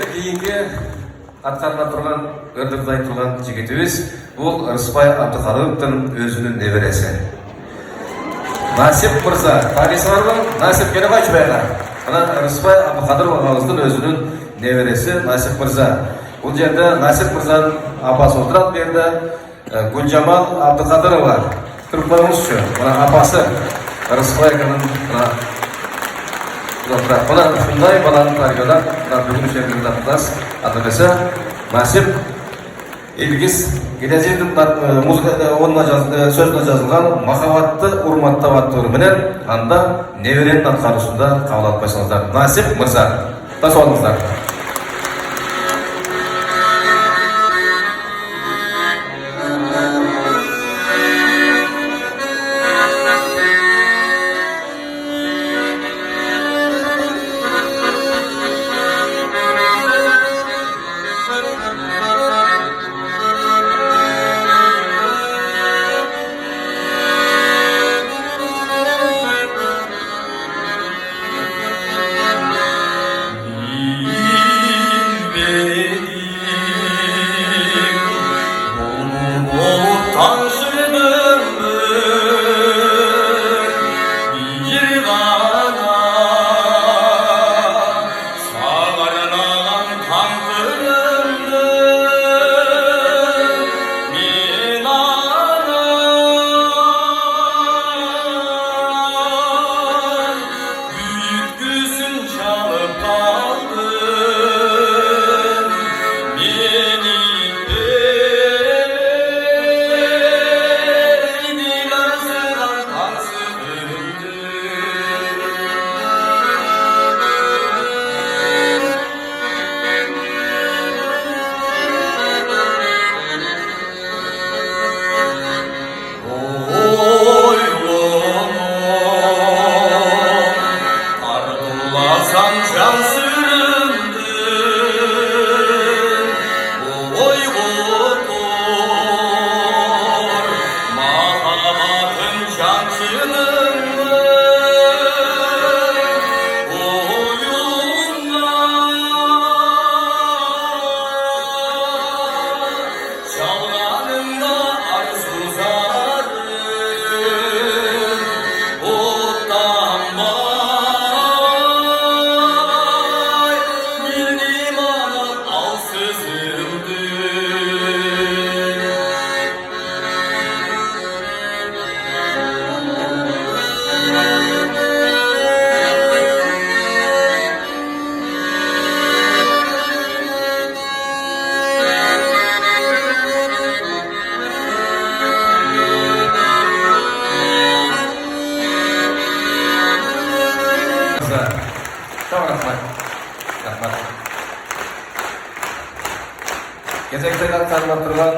Кейінгі атқарына тұрған, өрдікті айтылған жігітіміз, бұл Рыспай Абдықалыовтың өзінің небересі. Насип Мырза, тарихи бар ғой, Насип келіп айтшы байға. Мына Рыспай Абдықалыов ағамыздың өзінің небересі Насип Мырза. Бұл жерде Насип Мырзаның апасы отырады берді, Гүлжамал Абдықадырова. Тұрып қойыңызшы, мына апасы Рыспай ағамның Bana şunday balanın tarihine bugün şehrinde atlas adresi Nasip İlgiz gelecekte müzikada onunla sözle yazılgan Mahavatlı Urmat'ta vattığı menen anda neverenin atkarısında kabul atmayasınızlar. Nasip Mırza, taş olunuzlar. Gezekten atkarına turgan